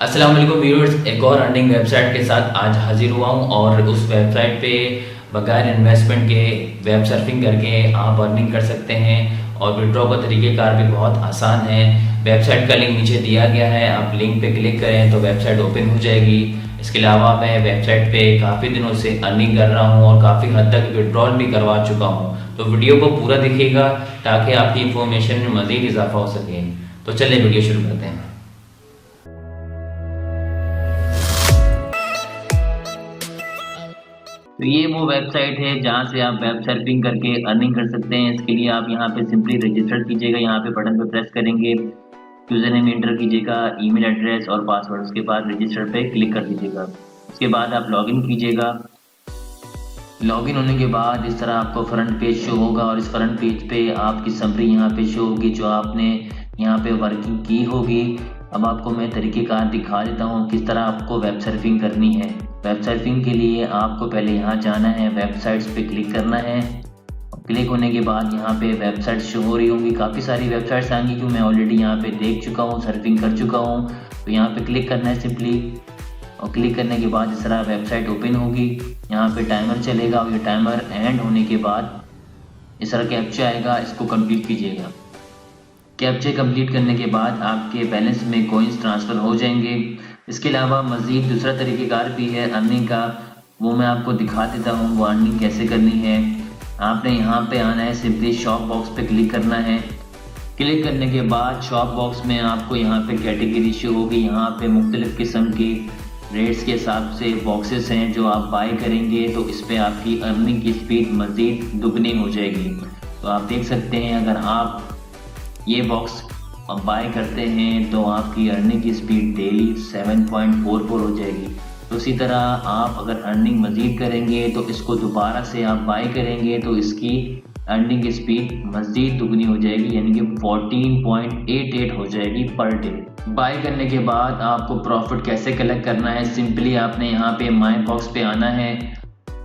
अस्सलाम वालेकुम व्यूअर्स, एक और अर्निंग वेबसाइट के साथ आज हाजिर हुआ हूँ और उस वेबसाइट पे बगैर इन्वेस्टमेंट के वेब सर्फिंग करके आप अर्निंग कर सकते हैं और विड्रॉ का तरीक़ेकार भी बहुत आसान है। वेबसाइट का लिंक नीचे दिया गया है, आप लिंक पे क्लिक करें तो वेबसाइट ओपन हो जाएगी। इसके अलावा मैं वेबसाइट पे काफ़ी दिनों से अर्निंग कर रहा हूँ और काफ़ी हद तक विड्रॉल भी करवा चुका हूँ, तो वीडियो को पूरा देखिएगा ताकि आपकी इंफॉर्मेशन में मज़ीद इजाफा हो सके। तो चलिए वीडियो शुरू करते हैं। तो ये वो वेबसाइट है जहाँ से आप वेब सर्फिंग करके अर्निंग कर सकते हैं। इसके लिए आप यहाँ पे सिंपली रजिस्टर कीजिएगा, यहाँ पे बटन पे प्रेस करेंगे, यूज़र नेम एंटर कीजिएगा, ईमेल एड्रेस और पासवर्ड, उसके बाद रजिस्टर पे क्लिक कर दीजिएगा। उसके बाद आप लॉगिन कीजिएगा। लॉगिन होने के बाद इस तरह आपको फ्रंट पेज शो होगा और इस फ्रंट पेज पे आपकी समरी यहाँ पे शो होगी जो आपने यहाँ पे वर्किंग की होगी। अब आपको मैं तरीक़ेकार दिखा देता हूँ किस तरह आपको वेब सर्फिंग करनी है। वेब सर्फिंग के लिए आपको पहले यहाँ जाना है, वेबसाइट्स पे क्लिक करना है। क्लिक होने के बाद यहाँ पे वेबसाइट शो हो रही होंगी, काफ़ी सारी वेबसाइट्स आएंगी क्योंकि मैं ऑलरेडी यहाँ पे देख चुका हूँ, सर्फिंग कर चुका हूँ। तो यहाँ पे क्लिक करना है सिंपली, और क्लिक करने के बाद इस तरह वेबसाइट ओपन होगी। यहाँ पे टाइमर चलेगा और ये टाइमर एंड होने के बाद इस तरह कैप्चा आएगा, इसको कंप्लीट कीजिएगा। कैप्चे कंप्लीट करने के बाद आपके बैलेंस में कॉइन्स ट्रांसफ़र हो जाएंगे। इसके अलावा मज़ीद दूसरा तरीक़ेकार भी है अर्निंग का, वो मैं आपको दिखा देता हूँ वो अर्निंग कैसे करनी है। आपने यहाँ पे आना है, सिंपली शॉप बॉक्स पे क्लिक करना है। क्लिक करने के बाद शॉप बॉक्स में आपको यहाँ पे कैटेगरी शो होगी, यहाँ पे मुख्तलिफ़ किस्म की रेट्स के हिसाब से बॉक्सेस हैं जो आप बाय करेंगे तो इस पर आपकी अर्निंग की स्पीड मज़ीद दुगनी हो जाएगी। तो आप देख सकते हैं अगर आप ये बॉक्स बाय करते हैं तो आपकी अर्निंग की स्पीड डेली 7.44 हो जाएगी। तो इसी तरह आप अगर अर्निंग मज़ीद करेंगे तो इसको दोबारा से आप बाय करेंगे तो इसकी अर्निंग की स्पीड मज़ीद दुगनी हो जाएगी, यानी कि 14.88 हो जाएगी पर डे। बाय करने के बाद आपको प्रॉफिट कैसे कलेक्ट करना है, सिंपली आपने यहाँ पे माई बॉक्स पे आना है।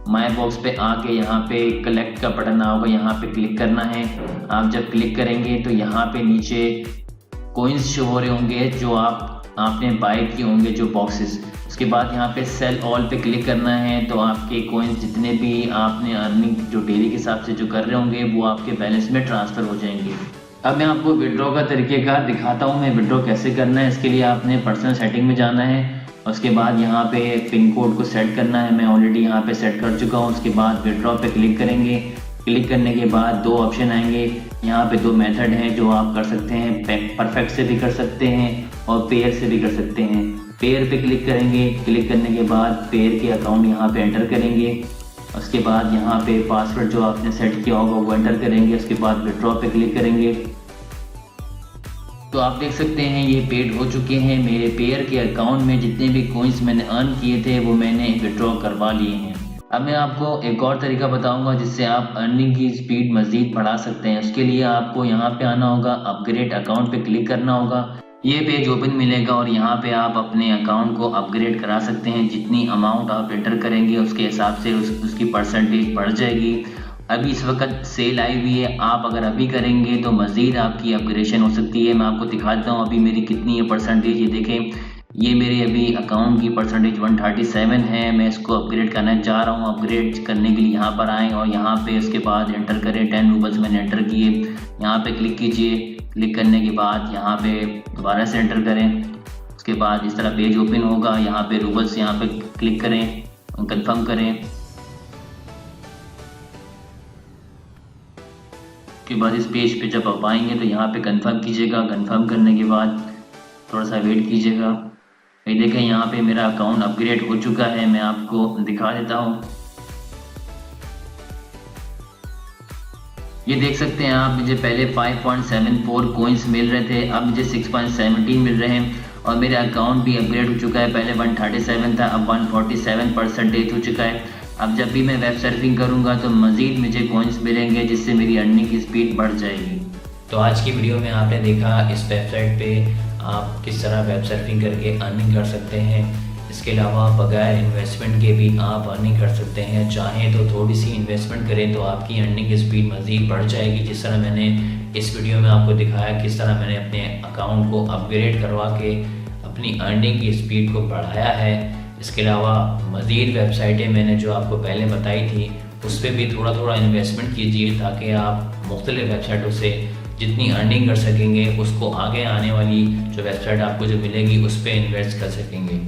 माई बॉक्स पे आके यहाँ पे कलेक्ट का बटन होगा, यहाँ पे क्लिक करना है। आप जब क्लिक करेंगे तो यहाँ पे नीचे कॉइन्स शो हो रहे होंगे जो आपने बाय किए होंगे जो बॉक्सेस। उसके बाद यहाँ पे सेल ऑल पे क्लिक करना है तो आपके कॉइन्स जितने भी आपने अर्निंग जो डेली के हिसाब से जो कर रहे होंगे वो आपके बैलेंस में ट्रांसफ़र हो जाएंगे। अब मैं आपको विड्रॉ का तरीक़ेकार दिखाता हूँ, मैं विड्रॉ कैसे करना है। इसके लिए आपने पर्सनल सेटिंग में जाना है, उसके बाद यहाँ पे पिन कोड को सेट करना है, मैं ऑलरेडी यहाँ पे सेट कर चुका हूँ। उसके बाद विड्रॉ पे क्लिक करेंगे। क्लिक करने के बाद दो ऑप्शन आएंगे, यहाँ पे दो मेथड हैं जो आप कर सकते हैं, परफेक्ट से भी कर सकते हैं और पेयर से भी कर सकते हैं। पेयर पे क्लिक करेंगे, क्लिक करने के बाद पेयर के अकाउंट यहाँ पे एंटर करेंगे। उसके बाद यहाँ पे पासवर्ड जो आपने सेट किया होगा वो एंटर करेंगे। उसके बाद विड्रॉ पे क्लिक करेंगे तो आप देख सकते हैं ये पेड हो चुके हैं। मेरे पेयर के अकाउंट में जितने भी कॉइन्स मैंने अर्न किए थे वो मैंने विड्रॉ करवा लिए हैं। अब मैं आपको एक और तरीका बताऊंगा जिससे आप अर्निंग की स्पीड मज़ीद बढ़ा सकते हैं। उसके लिए आपको यहाँ पे आना होगा, अपग्रेड अकाउंट पे क्लिक करना होगा। ये पेज ओपन मिलेगा और यहाँ पे आप अपने अकाउंट को अपग्रेड करा सकते हैं। जितनी अमाउंट आप एंटर करेंगे उसके हिसाब से उसकी परसेंटेज बढ़ जाएगी। अभी इस वक्त सेल आई हुई है, आप अगर अभी करेंगे तो मज़ीद आपकी अपग्रेडेशन हो सकती है। मैं आपको दिखाता हूँ अभी मेरी कितनी है परसेंटेज। ये देखें, ये मेरे अभी अकाउंट की परसेंटेज 137 है। मैं इसको अपग्रेड करना चाह रहा हूँ। अपग्रेड करने के लिए यहाँ पर आएँ और यहाँ पे उसके बाद एंटर करें, 10 रूपल्स मैंने एंटर किए। यहाँ पे क्लिक कीजिए। क्लिक करने के बाद यहाँ पे दोबारा से एंटर करें। उसके बाद इस तरह पेज ओपन होगा, यहाँ पे रूबल्स यहाँ पे क्लिक करें, कंफर्म करें। उसके बाद इस पेज पे जब आप आएंगे तो यहाँ पे कंफर्म कीजिएगा। कंफर्म करने के बाद थोड़ा सा वेट कीजिएगा। ये देखें यहाँ पे मेरा अकाउंट अपग्रेड हो चुका है, मैं आपको दिखा देता हूँ। ये देख सकते हैं आप, मुझे पहले 5.74 कॉइन्स मिल रहे थे, अब मुझे 6.17 मिल रहे हैं और मेरा अकाउंट भी अपग्रेड हो चुका है। पहले 137 था, अब 147% हो चुका है। अब जब भी मैं वेब सर्फिंग करूंगा तो मज़ीद मुझे कॉइन्स मिलेंगे जिससे मेरी अर्निंग की स्पीड बढ़ जाएगी। तो आज की वीडियो में आपने देखा इस वेबसाइट पे आप किस तरह वेब सर्फिंग करके अर्निंग कर सकते हैं। इसके अलावा बगैर इन्वेस्टमेंट के भी आप अर्निंग कर सकते हैं। चाहें तो थोड़ी सी इन्वेस्टमेंट करें तो आपकी अर्निंग की स्पीड मज़ीद बढ़ जाएगी। जिस तरह मैंने इस वीडियो में आपको दिखाया किस तरह मैंने अपने अकाउंट को अपग्रेड करवा के अपनी अर्निंग की स्पीड को बढ़ाया है। इसके अलावा मज़ीद वेबसाइटें मैंने जो आपको पहले बताई थी उस पर भी थोड़ा थोड़ा इन्वेस्टमेंट कीजिए, ताकि आप मुख्तलिफ़ वेबसाइटों से जितनी अर्निंग कर सकेंगे उसको आगे आने वाली जो वेबसाइट आपको जो मिलेगी उस पर इन्वेस्ट कर सकेंगे।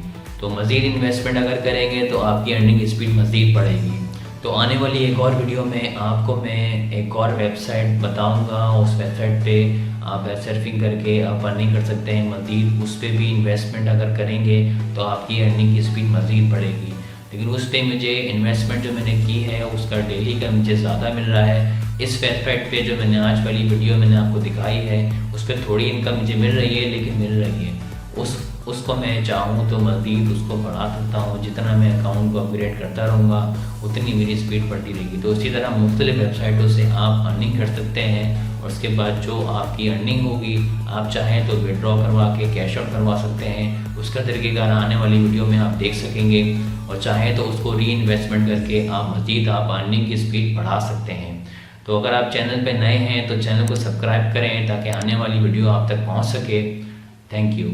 तो मज़ीद इन्वेस्टमेंट अगर करेंगे तो आपकी अर्निंग स्पीड मज़ीद बढ़ेगी। तो आने वाली एक और वीडियो में आपको मैं एक और वेबसाइट बताऊंगा, उस वेबसाइट पे आप वेब सर्फिंग करके आप अर्निंग कर सकते हैं मज़ीद। उस पर भी इन्वेस्टमेंट अगर करेंगे तो आपकी अर्निंग की स्पीड मज़ीद बढ़ेगी। लेकिन उस पर मुझे इन्वेस्टमेंट जो मैंने की है उसका डेली का मुझे ज़्यादा मिल रहा है। इस वेबसाइट पे जो मैंने आज वाली वीडियो मैंने आपको दिखाई है उस पर थोड़ी इनकम मुझे मिल रही है, लेकिन मिल रही है। उसको मैं चाहूँ तो मज़ीद उसको बढ़ा सकता हूँ। जितना मैं अकाउंट को अपग्रेड करता रहूँगा उतनी मेरी स्पीड बढ़ती रहेगी। तो इसी तरह मुख्तलिफ़ वेबसाइटों से आप अर्निंग कर सकते हैं, और उसके बाद जो आपकी अर्निंग होगी आप चाहें तो विड्रॉ करवा के कैश आउट करवा सकते हैं। उसका तरीक़ेकार आने वाली वीडियो में आप देख सकेंगे, और चाहें तो उसको री इन्वेस्टमेंट करके आप मज़ीद आप अर्निंग की स्पीड बढ़ा सकते हैं। तो अगर आप चैनल पर नए हैं तो चैनल को सब्सक्राइब करें ताकि आने वाली वीडियो आप तक पहुँच सके। Thank you.